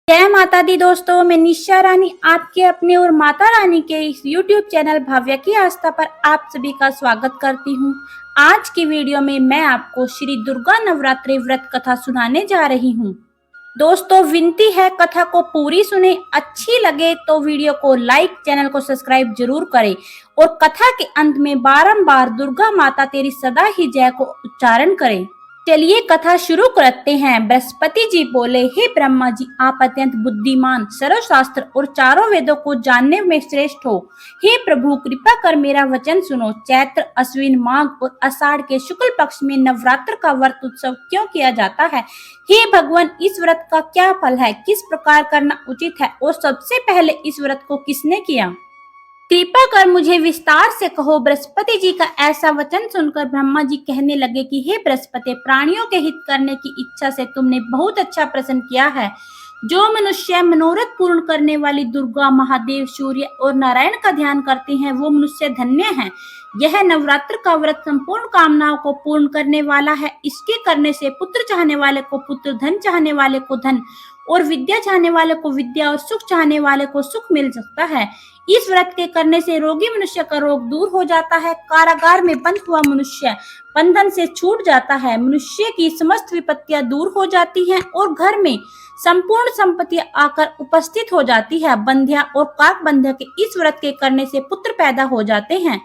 जय माता दी दोस्तों, मैं निशा रानी आपके अपने और माता रानी के इस YouTube चैनल भव्य की आस्था पर आप सभी का स्वागत करती हूँ। आज की वीडियो में मैं आपको श्री दुर्गा नवरात्रि व्रत कथा सुनाने जा रही हूँ। दोस्तों, विनती है कथा को पूरी सुने, अच्छी लगे तो वीडियो को लाइक, चैनल को सब्सक्राइब जरूर करें और कथा के अंत में बारंबार दुर्गा माता तेरी सदा ही जय को उच्चारण करें। चलिए कथा शुरू करते हैं। बृहस्पति जी बोले, हे ब्रह्मा जी, आप अत्यंत बुद्धिमान, सर्वशास्त्र और चारों वेदों को जानने में श्रेष्ठ हो। हे प्रभु, कृपा कर मेरा वचन सुनो। चैत्र, अश्विन, माघ और आषाढ़ के शुक्ल पक्ष में नवरात्र का व्रत उत्सव क्यों किया जाता है? हे भगवान, इस व्रत का क्या फल है, किस प्रकार करना उचित है और सबसे पहले इस व्रत को किसने किया? कृपा कर मुझे विस्तार से कहो। बृहस्पति जी का ऐसा वचन सुनकर ब्रह्मा जी कहने लगे कि हे बृहस्पति, प्राणियों के हित करने की इच्छा से तुमने बहुत अच्छा प्रश्न किया है। जो मनुष्य मनोरथ पूर्ण करने वाली दुर्गा, महादेव, सूर्य और नारायण का ध्यान करते हैं वो मनुष्य धन्य हैं। यह नवरात्र का व्रत संपूर्ण कामनाओं को पूर्ण करने वाला है। इसके करने से पुत्र चाहने वाले को पुत्र, धन चाहने वाले को धन और विद्या चाहने वाले को विद्या और सुख चाहने वाले को सुख मिल सकता है। इस व्रत के करने से रोगी मनुष्य का रोग दूर हो जाता है। कारागार में बंद हुआ मनुष्य बंधन से छूट जाता है। मनुष्य की समस्त विपत्तियां दूर हो जाती हैं और घर में संपूर्ण संपत्तियां आकर उपस्थित हो जाती है। बंध्या और काक बंध्या के इस व्रत के करने से पुत्र पैदा हो जाते हैं।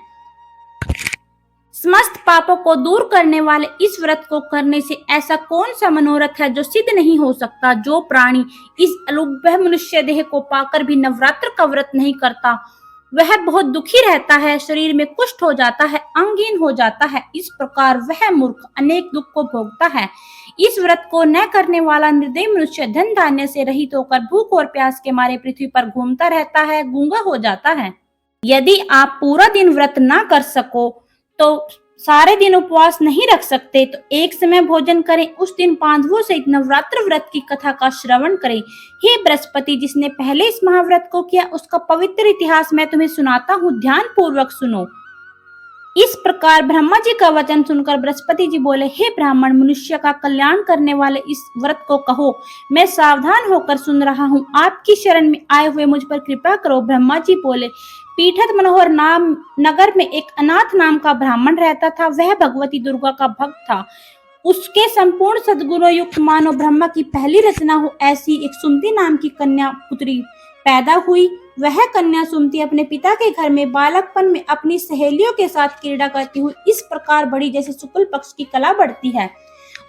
समस्त पापों को दूर करने वाले इस व्रत को करने से ऐसा कौन सा मनोरथ है जो सिद्ध नहीं हो सकता? जो प्राणी इस अलुभ्य मनुष्य देह को पाकर भी नवरात्र का व्रत नहीं करता वह बहुत दुखी रहता है, शरीर में कुष्ठ हो जाता है, अंगहीन हो जाता है। इस प्रकार वह मूर्ख अनेक दुख को भोगता है। इस व्रत को न करने वाला निर्दयी मनुष्य धन धान्य से रहित होकर भूख और प्यास के मारे पृथ्वी पर घूमता रहता है, गूंगा हो जाता है। यदि आप पूरा दिन व्रत ना कर सको तो सारे दिन उपवास नहीं रख सकते तो एक समय भोजन करें। उस दिन पांडवों सहित नवरात्र व्रत की कथा का श्रवण करें। हे बृहस्पति, जिसने पहले इस महाव्रत को किया उसका पवित्र इतिहास मैं तुम्हें सुनाता हूँ, ध्यान पूर्वक सुनो। इस प्रकार ब्रह्मा जी का वचन सुनकर बृहस्पति जी बोले, हे ब्राह्मण, मनुष्य का कल्याण करने वाले इस व्रत को कहो। मैं सावधान होकर सुन रहा हूँ। आपकी शरण में आए हुए मुझ पर कृपा करो। ब्रह्मा जी बोले, पीठत मनोहर नाम नगर में एक अनाथ नाम का ब्राह्मण रहता था। वह भगवती दुर्गा का भक्त था। उसके संपूर्ण सद्गुणों युक्त मानो ब्रह्मा की पहली रचना हो ऐसी एक सुमति नाम की कन्या पुत्री पैदा हुई। वह कन्या सुमति अपने पिता के घर में बालकपन में अपनी सहेलियों के साथ क्रीड़ा करती हुई इस प्रकार बढ़ी जैसे शुक्ल पक्ष की कला बढ़ती है।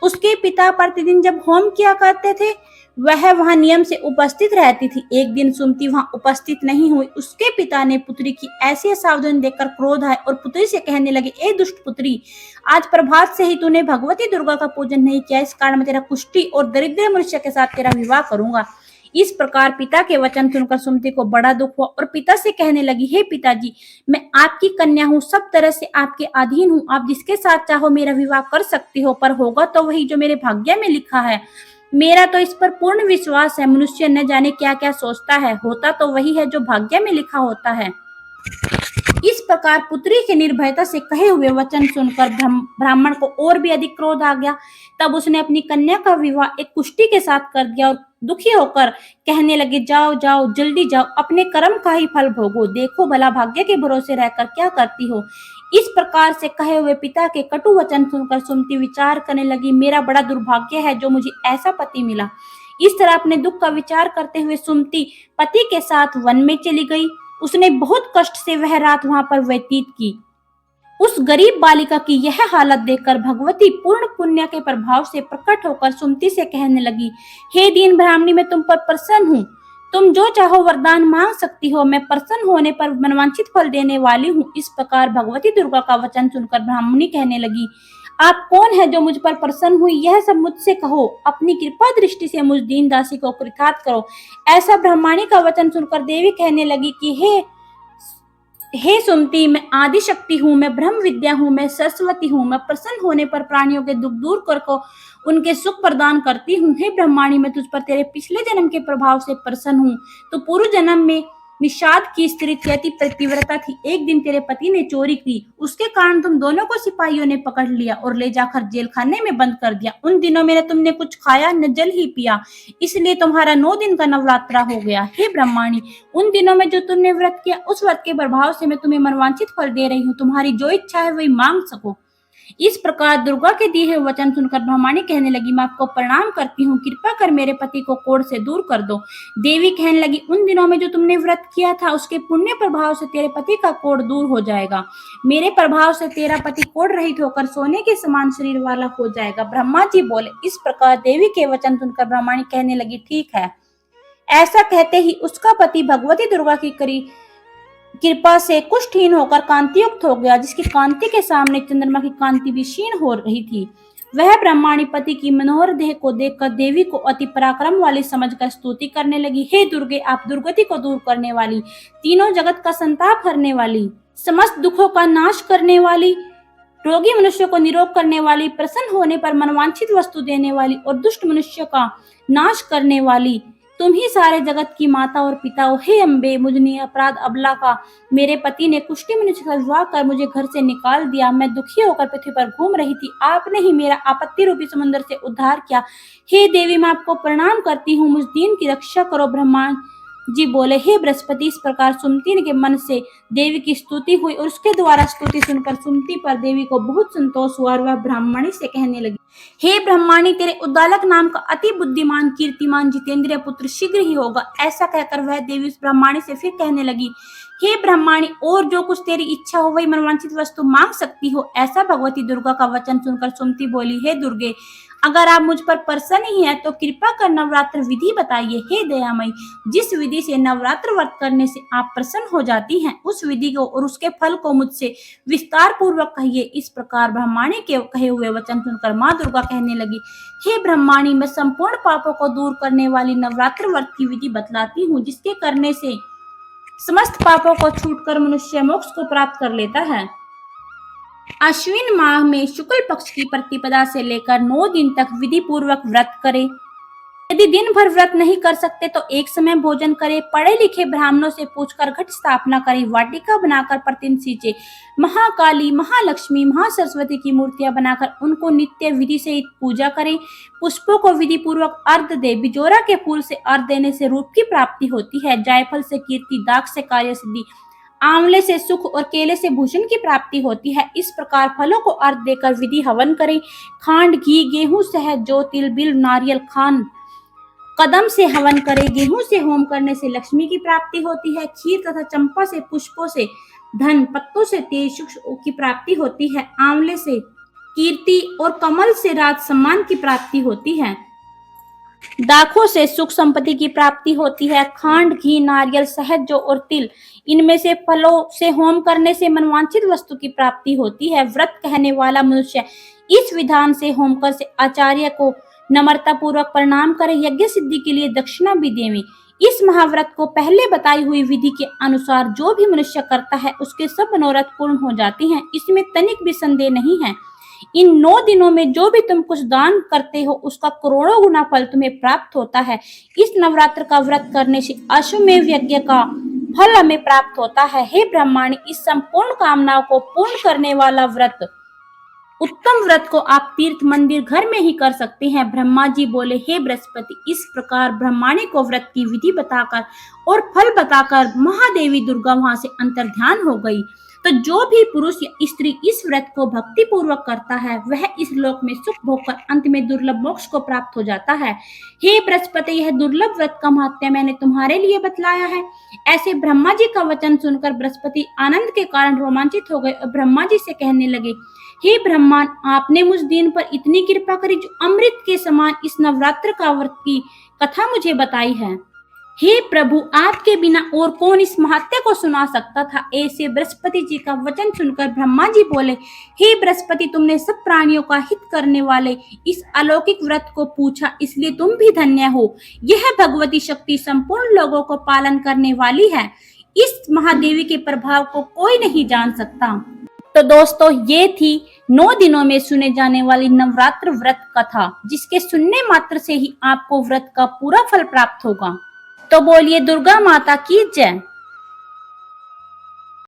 उसके पिता प्रतिदिन जब होम किया करते थे वह वहां नियम से उपस्थित रहती थी। एक दिन सुमति वहां उपस्थित नहीं हुई। उसके पिता ने पुत्री की ऐसी सावधानी देखकर क्रोध आए और पुत्री से कहने लगे, ए दुष्ट पुत्री, आज प्रभात से ही तूने भगवती दुर्गा का पूजन नहीं किया। इस कारण मैं तेरा कुष्ठी और दरिद्र मनुष्य के साथ तेरा विवाह करूंगा। इस प्रकार पिता के वचन सुनकर सुमति को बड़ा दुख हुआ और पिता से कहने लगी, हे पिताजी, मैं आपकी कन्या हूँ, सब तरह से आपके अधीन हूँ। आप जिसके साथ चाहो मेरा विवाह कर सकती हो, पर होगा तो वही जो मेरे भाग्य में लिखा है। मेरा तो इस पर पूर्ण विश्वास है। मनुष्य न जाने क्या क्या सोचता है, होता तो वही है जो भाग्य में लिखा होता है। इस प्रकार पुत्री के निर्भयता से कहे हुए वचन सुनकर ब्राह्मण को और भी अधिक क्रोध आ गया। तब उसने अपनी कन्या का विवाह एक कुष्ठी के साथ कर दिया और दुखी होकर कहने लगे, जाओ जाओ, जल्दी जाओ, अपने कर्म का ही फल भोगो। देखो भला भाग्य के भरोसे रहकर क्या करती हो। इस प्रकार से कहे हुए पिता के कटु वचन सुनकर सुमति विचार करने लगी, मेरा बड़ा दुर्भाग्य है जो मुझे ऐसा पति मिला। इस तरह अपने दुख का विचार करते हुए सुमति पति के साथ वन में चली गई। उसने बहुत कष्ट से वह रात वहां पर व्यतीत की। उस गरीब बालिका की यह हालत देखकर भगवती पूर्ण पुण्य के प्रभाव से प्रकट होकर सुमति से कहने लगी, हे दीन ब्राह्मणी, मैं तुम पर प्रसन्न हूँ। तुम जो चाहो वरदान मांग सकती हो। मैं प्रसन्न होने पर मनवांछित फल देने वाली हूँ। इस प्रकार भगवती दुर्गा का वचन सुनकर ब्राह्मणी कहने लगी, आप कौन है जो मुझ पर प्रसन्न हुई? यह सब मुझसे कहो। अपनी कृपा दृष्टि से मुझ दीन दासी को कृतार्थ करो। ऐसा ब्राह्मणी का वचन सुनकर देवी कहने लगी कि हे सुमति, मैं आदि शक्ति हूँ, मैं ब्रह्म विद्या हूँ, मैं सरस्वती हूँ। मैं प्रसन्न होने पर प्राणियों के दुख दूर कर को उनके सुख प्रदान करती हूँ। हे ब्रह्माणी, मैं तुझ पर तेरे पिछले जन्म के प्रभाव से प्रसन्न हूँ। तो पूर्व जन्म में निषाद की स्त्री थी, अति पतिव्रता थी। एक दिन तेरे पति ने चोरी की, उसके कारण तुम दोनों को सिपाहियों ने पकड़ लिया और ले जाकर जेल खाने में बंद कर दिया। उन दिनों में तुमने कुछ खाया न जल ही पिया, इसलिए तुम्हारा 9 दिन का नवरात्रा हो गया। हे ब्रह्माणी, उन दिनों में जो तुमने व्रत किया, उस व्रत के प्रभाव से मैं तुम्हें मनवांछित फल दे रही हूँ। तुम्हारी जो इच्छा है वही मांग सको। इस प्रकार दुर्गा के दिए हुए वचन सुनकर ब्रह्माणी कहने लगी, मैं आपको प्रणाम करती हूँ, कृपा कर मेरे पति को कोढ़ से दूर कर दो। देवी कहने लगी, उन दिनों में जो तुमने व्रत किया था, उसके पुण्य प्रभाव से तेरे पति का कोढ़ दूर हो जाएगा। मेरे प्रभाव से तेरा पति कोढ़ रहित होकर सोने के समान शरीर वाला हो जाएगा। ब्रह्मा जी बोले। इस प्रकार देवी के वचन सुनकर ब्रह्माणी कहने लगी, ठीक है। ऐसा कहते ही उसका पति भगवती दुर्गा की कृपा से कुष्ठहीन होकर कांतियुक्त हो गया, जिसकी कांति के सामने चंद्रमा की कांति भी क्षीण हो रही थी। वह ब्रह्माणी पति की मनोहर देह को देखकर देवी को अति पराक्रम वाली समझकर स्तुति करने लगी। हे दुर्गे, आप दुर्गति को दूर करने वाली, तीनों जगत का संताप हरने वाली, समस्त दुखों का नाश करने वाली, रोगी मनुष्य को निरोग करने वाली, प्रसन्न होने पर मनवांछित वस्तु देने वाली और दुष्ट मनुष्य का नाश करने वाली, तुम ही सारे जगत की माता और पिता हो। हे अम्बे, मुझने अपराध अबला का मेरे पति ने कुष्ठी मनुष्य का विवाह कर मुझे घर से निकाल दिया। मैं दुखी होकर पृथ्वी पर घूम रही थी, आपने ही मेरा आपत्ति रूपी समुद्र से उद्धार किया। हे देवी, मैं आपको प्रणाम करती हूँ, मुझ दीन की रक्षा करो। ब्रह्मा जी बोले, हे बृहस्पति। इस प्रकार सुमति के मन से देवी की स्तुति हुई और उसके द्वारा स्तुति सुनकर सुमति पर देवी को बहुत संतोष हुआ और वह ब्राह्मणी से कहने लगी, हे ब्रह्माणी, तेरे उद्दालक नाम का अति बुद्धिमान कीर्तिमान जितेंद्रिय पुत्र शीघ्र ही होगा। ऐसा कहकर वह देवी उस ब्रह्माणी से फिर कहने लगी, हे ब्रह्माणी, और जो कुछ तेरी इच्छा हो वही मनवांछित वस्तु मांग सकती हो। ऐसा भगवती दुर्गा का वचन सुनकर सुमति बोली, हे दुर्गे, अगर आप मुझ पर प्रसन्न ही हैं तो कृपा कर नवरात्र विधि बताइए। हे दयामयी, जिस विधि से नवरात्र व्रत करने से आप प्रसन्न हो जाती हैं, उस विधि को और उसके फल को मुझसे विस्तार पूर्वक कहिए। इस प्रकार ब्रह्माणी के कहे हुए वचन सुनकर माँ दुर्गा कहने लगी, हे ब्रह्माणी, मैं संपूर्ण पापों को दूर करने वाली नवरात्र व्रत की विधि बतलाती हूँ, जिसके करने से समस्त पापों को छूटकर मनुष्य मोक्ष को प्राप्त कर लेता है। अश्विन माह में शुक्ल पक्ष की प्रतिपदा से लेकर 9 दिन तक विधि पूर्वक व्रत करें। यदि दिन भर व्रत नहीं कर सकते तो एक समय भोजन करें। पढ़े लिखे ब्राह्मणों से पूछकर घट स्थापना करें। वाटिका बनाकर प्रतिदिन सींचे। महाकाली, महालक्ष्मी, महासरस्वती की मूर्तियां बनाकर उनको नित्य विधि से पूजा करें। पुष्पों को विधि पूर्वक अर्घ्य दे। बिजोरा के फूल से अर्घ्य देने से रूप की प्राप्ति होती है। जायफल से कीर्ति, दाख से कार्य सिद्धि, आंवले से सुख और केले से भूषण की प्राप्ति होती है। इस प्रकार फलों को अर्घ्य देकर विधि हवन करें। खांड, घी, गेहूं, शहद, जौ, तिल, बिल, नारियल, खान, कदम से हवन करें। गेहूं से होम करने से लक्ष्मी की प्राप्ति होती है। खीर तथा चंपा से, पुष्पों से धन, पत्तों से तेज सुख की प्राप्ति होती है। आंवले से कीर्ति और कमल से राज सम्मान की प्राप्ति होती है। दाखों से सुख संपत्ति की प्राप्ति होती है। खांड, घी, नारियल, शहद, जौ और तिल, इनमें से फलों से होम करने से मनवांछित वस्तु की प्राप्ति होती है। व्रत कहने वाला मनुष्य इस विधान से होम कर से आचार्य को नम्रता पूर्वक प्रणाम करे। यज्ञ सिद्धि के लिए दक्षिणा भी देवे। इस महाव्रत को पहले बताई हुई विधि के अनुसार जो भी मनुष्य करता है उसके सब मनोरथ पूर्ण हो जाते हैं, इसमें तनिक भी संदेह नहीं है। इन 9 दिनों में जो भी तुम कुछ दान करते हो उसका करोड़ों गुना फल तुम्हें प्राप्त होता है। इस नवरात्र का व्रत करने से अश्वमेध यज्ञ का फल हमें प्राप्त होता है। हे ब्रह्माणी, इस संपूर्ण कामनाओं को पूर्ण करने वाला व्रत, उत्तम व्रत को आप तीर्थ, मंदिर, घर में ही कर सकते हैं। ब्रह्मा जी बोले, हे बृहस्पति। इस प्रकार ब्रह्माणी को व्रत की विधि बताकर और फल बताकर महादेवी दुर्गा वहां से अंतर्ध्यान हो गई। तो जो भी पुरुष या स्त्री इस व्रत को भक्ति पूर्वक करता है वह इस लोक में सुख भोगकर अंत में दुर्लभ मोक्ष को प्राप्त हो जाता है। हे बृहस्पति, यह दुर्लभ व्रत का महत्व मैंने तुम्हारे लिए बतलाया है। ऐसे ब्रह्मा जी का वचन सुनकर बृहस्पति आनंद के कारण रोमांचित हो गए और ब्रह्मा जी से कहने लगे, हे ब्रह्मांड, आपने मुझ दीन पर इतनी कृपा करी जो अमृत के समान इस नवरात्र का व्रत की कथा मुझे बताई है। हे प्रभु, आपके बिना और कौन इस महत्व को सुना सकता था। ऐसे बृहस्पति जी का वचन सुनकर ब्रह्मा जी बोले, हे बृहस्पति, तुमने सब प्राणियों का हित करने वाले इस अलौकिक व्रत को पूछा, इसलिए तुम भी धन्य हो। यह भगवती शक्ति संपूर्ण लोगों को पालन करने वाली है। इस महादेवी के प्रभाव को कोई नहीं जान सकता। तो दोस्तों, ये थी 9 दिनों में सुने जाने वाली नवरात्र व्रत कथा, जिसके सुनने मात्र से ही आपको व्रत का पूरा फल प्राप्त होगा। तो बोलिए दुर्गा माता की जय।